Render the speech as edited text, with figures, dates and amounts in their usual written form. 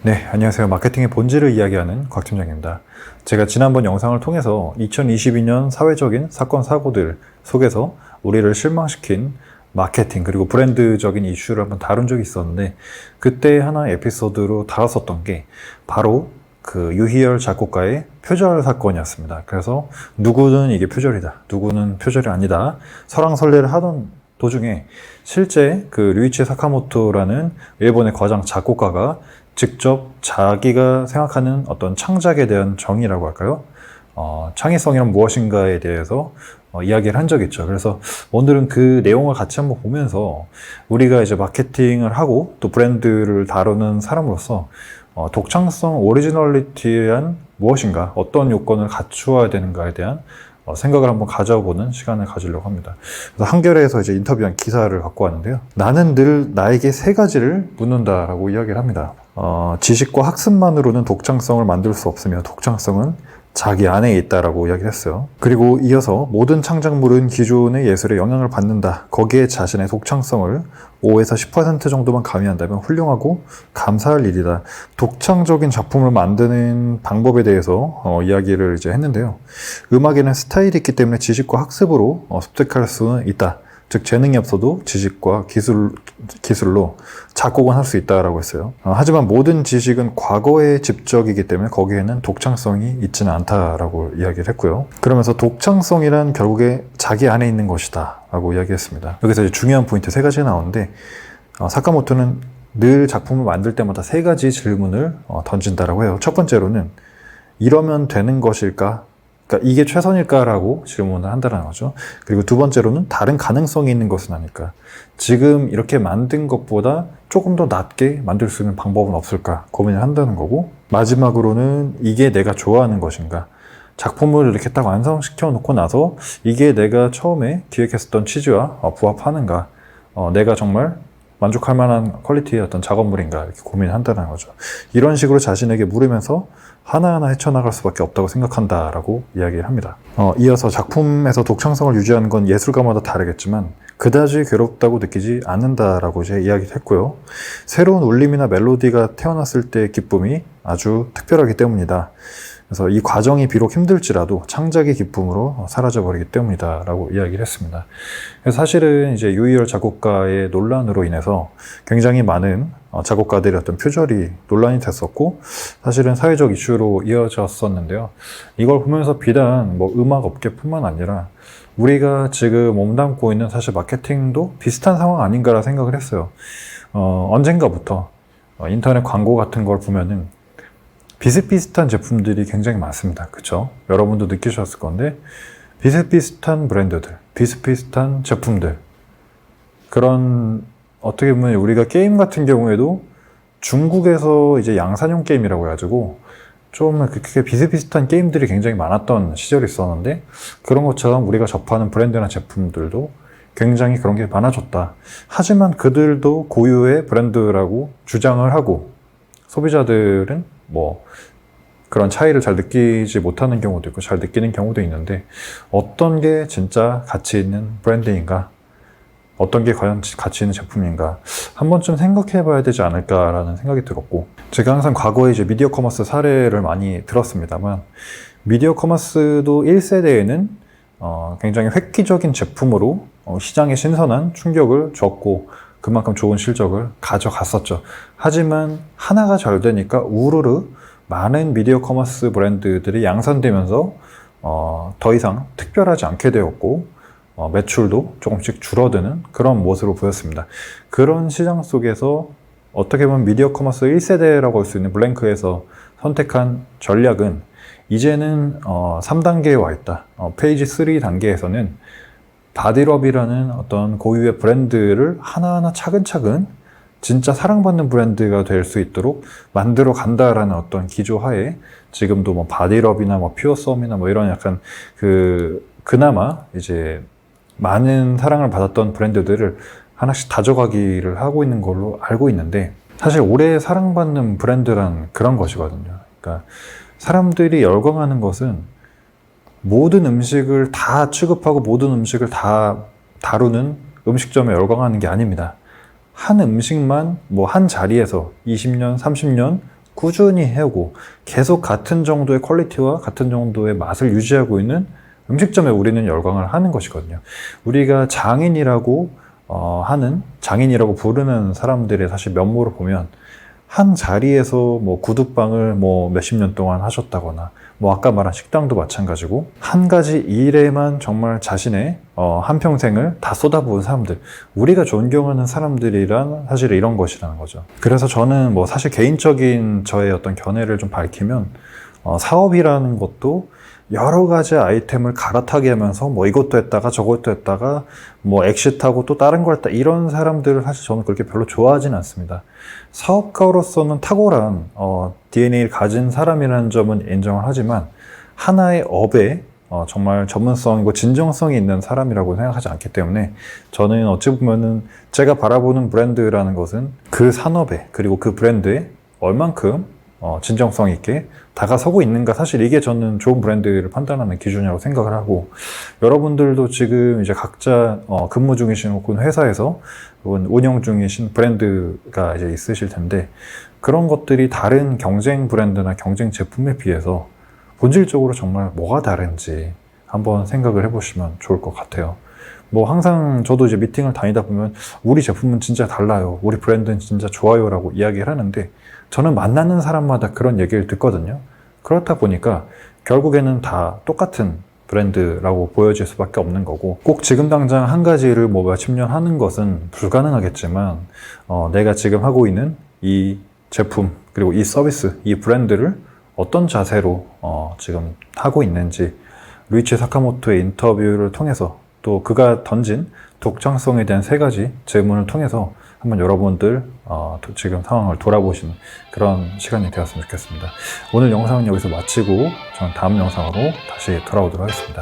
네, 안녕하세요. 마케팅의 본질을 이야기하는 곽 팀장입니다. 제가 지난번 영상을 통해서 2022년 사회적인 사건, 사고들 속에서 우리를 실망시킨 마케팅 그리고 브랜드적인 이슈를 한번 다룬 적이 있었는데, 그때 하나의 에피소드로 다뤘었던 게 바로 그 유희열 작곡가의 표절 사건이었습니다. 그래서 누구는 이게 표절이다, 누구는 표절이 아니다 설왕설래를 하던 도중에 실제 그 류이치 사카모토라는 일본의 거장 작곡가가 직접 자기가 생각하는 어떤 창작에 대한 정의라고 할까요? 창의성이란 무엇인가에 대해서 이야기를 한 적이 있죠. 그래서 오늘은 그 내용을 같이 한번 보면서 우리가 이제 마케팅을 하고 또 브랜드를 다루는 사람으로서 독창성, 오리지널리티란 무엇인가, 어떤 요건을 갖추어야 되는가에 대한 생각을 한번 가져보는 시간을 가지려고 합니다. 그래서 한겨레에서 이제 인터뷰한 기사를 갖고 왔는데요. 나는 늘 나에게 세 가지를 묻는다라고 이야기를 합니다. 지식과 학습만으로는 독창성을 만들 수 없으며 독창성은 자기 안에 있다라고 이야기를 했어요. 그리고 이어서 모든 창작물은 기존의 예술에 영향을 받는다. 거기에 자신의 독창성을 5에서 10% 정도만 가미한다면 훌륭하고 감사할 일이다. 독창적인 작품을 만드는 방법에 대해서 이야기를 이제 했는데요. 음악에는 스타일이 있기 때문에 지식과 학습으로 습득할 수는 있다. 즉 재능이 없어도 지식과 기술로 작곡은 할 수 있다라고 했어요. 하지만 모든 지식은 과거의 집적이기 때문에 거기에는 독창성이 있지는 않다라고 이야기를 했고요. 그러면서 독창성이란 결국에 자기 안에 있는 것이다 라고 이야기했습니다. 여기서 이제 중요한 포인트 세 가지가 나오는데, 사카모토는 늘 작품을 만들 때마다 세 가지 질문을 던진다라고 해요. 첫 번째로는 이러면 되는 것일까? 그러니까 이게 최선일까라고 질문을 한다는 거죠. 그리고 두 번째로는 다른 가능성이 있는 것은 아닐까? 지금 이렇게 만든 것보다 조금 더 낫게 만들 수 있는 방법은 없을까? 고민을 한다는 거고, 마지막으로는 이게 내가 좋아하는 것인가? 작품을 이렇게 딱 완성시켜 놓고 나서 이게 내가 처음에 기획했었던 취지와 부합하는가? 내가 정말 만족할 만한 퀄리티의 어떤 작업물인가? 이렇게 고민을 한다는 거죠. 이런 식으로 자신에게 물으면서 하나하나 헤쳐나갈 수밖에 없다고 생각한다라고 이야기를 합니다. 이어서 작품에서 독창성을 유지하는 건 예술가마다 다르겠지만 그다지 괴롭다고 느끼지 않는다라고 이제 이야기를 했고요. 새로운 울림이나 멜로디가 태어났을 때의 기쁨이 아주 특별하기 때문이다. 그래서 이 과정이 비록 힘들지라도 창작의 기쁨으로 사라져버리기 때문이다 라고 이야기를 했습니다. 그래서 사실은 이제 유희열 작곡가의 논란으로 인해서 굉장히 많은 작곡가들의 어떤 표절이 논란이 됐었고, 사실은 사회적 이슈로 이어졌었는데요. 이걸 보면서 비단 뭐 음악 업계뿐만 아니라 우리가 지금 몸담고 있는 사실 마케팅도 비슷한 상황 아닌가라 생각을 했어요. 언젠가부터 인터넷 광고 같은 걸 보면은 비슷비슷한 제품들이 굉장히 많습니다. 그쵸? 여러분도 느끼셨을 건데, 비슷비슷한 브랜드들, 비슷비슷한 제품들. 그런, 어떻게 보면 우리가 게임 같은 경우에도 중국에서 이제 양산형 게임이라고 해가지고 좀 그렇게 비슷비슷한 게임들이 굉장히 많았던 시절이 있었는데, 그런 것처럼 우리가 접하는 브랜드나 제품들도 굉장히 그런 게 많아졌다. 하지만 그들도 고유의 브랜드라고 주장을 하고, 소비자들은 뭐 그런 차이를 잘 느끼지 못하는 경우도 있고 잘 느끼는 경우도 있는데, 어떤 게 진짜 가치 있는 브랜드인가, 어떤 게 과연 가치 있는 제품인가 한 번쯤 생각해 봐야 되지 않을까라는 생각이 들었고, 제가 항상 과거에 이제 미디어 커머스 사례를 많이 들었습니다만, 미디어 커머스도 1세대에는 굉장히 획기적인 제품으로 시장에 신선한 충격을 줬고 그만큼 좋은 실적을 가져갔었죠. 하지만 하나가 잘 되니까 우르르 많은 미디어 커머스 브랜드들이 양산되면서 더 이상 특별하지 않게 되었고 매출도 조금씩 줄어드는 그런 모습으로 보였습니다. 그런 시장 속에서 어떻게 보면 미디어 커머스 1세대라고 할 수 있는 블랭크에서 선택한 전략은 이제는 3단계에 와 있다. 페이지 3 단계에서는 바디럽이라는 어떤 고유의 브랜드를 하나하나 차근차근 진짜 사랑받는 브랜드가 될 수 있도록 만들어 간다라는 어떤 기조하에 지금도 뭐 바디럽이나 뭐 퓨어썸이나 뭐 이런 약간 그나마 이제 많은 사랑을 받았던 브랜드들을 하나씩 다져가기를 하고 있는 걸로 알고 있는데, 사실 오래 사랑받는 브랜드란 그런 것이거든요. 그러니까 사람들이 열광하는 것은 모든 음식을 다 취급하고 모든 음식을 다 다루는 음식점에 열광하는 게 아닙니다. 한 음식만 뭐 한 자리에서 20년, 30년 꾸준히 해오고 계속 같은 정도의 퀄리티와 같은 정도의 맛을 유지하고 있는 음식점에 우리는 열광을 하는 것이거든요. 우리가 장인이라고 하는, 장인이라고 부르는 사람들의 사실 면모를 보면 한 자리에서 뭐 구두방을 뭐 몇십 년 동안 하셨다거나, 뭐 아까 말한 식당도 마찬가지고 한 가지 일에만 정말 자신의 한평생을 다 쏟아부은 사람들, 우리가 존경하는 사람들이란 사실 이런 것이라는 거죠. 그래서 저는 뭐 사실 개인적인 저의 어떤 견해를 좀 밝히면 사업이라는 것도 여러 가지 아이템을 갈아타게 하면서 뭐 이것도 했다가 저것도 했다가 뭐 엑시트하고 또 다른 걸 했다, 이런 사람들을 사실 저는 그렇게 별로 좋아하진 않습니다. 사업가로서는 탁월한 DNA를 가진 사람이라는 점은 인정을 하지만 하나의 업에 정말 전문성이고 진정성이 있는 사람이라고 생각하지 않기 때문에 저는 어찌 보면은 제가 바라보는 브랜드라는 것은 그 산업에, 그리고 그 브랜드에 얼만큼 진정성 있게 다가서고 있는가, 사실 이게 저는 좋은 브랜드를 판단하는 기준이라고 생각을 하고, 여러분들도 지금 이제 각자 근무 중이신 혹은 회사에서 혹은 운영 중이신 브랜드가 이제 있으실 텐데, 그런 것들이 다른 경쟁 브랜드나 경쟁 제품에 비해서 본질적으로 정말 뭐가 다른지 한번 생각을 해보시면 좋을 것 같아요. 뭐 항상 저도 이제 미팅을 다니다 보면 우리 제품은 진짜 달라요, 우리 브랜드는 진짜 좋아요 라고 이야기를 하는데, 저는 만나는 사람마다 그런 얘기를 듣거든요. 그렇다 보니까 결국에는 다 똑같은 브랜드라고 보여질 수밖에 없는 거고, 꼭 지금 당장 한 가지를 뭐 몇십 년 하는 것은 불가능하겠지만 내가 지금 하고 있는 이 제품, 그리고 이 서비스, 이 브랜드를 어떤 자세로 지금 하고 있는지 루이치 사카모토의 인터뷰를 통해서, 또 그가 던진 독창성에 대한 3가지 질문을 통해서 한번 여러분들 지금 상황을 돌아보시는 그런 시간이 되었으면 좋겠습니다. 오늘 영상은 여기서 마치고 저는 다음 영상으로 다시 돌아오도록 하겠습니다.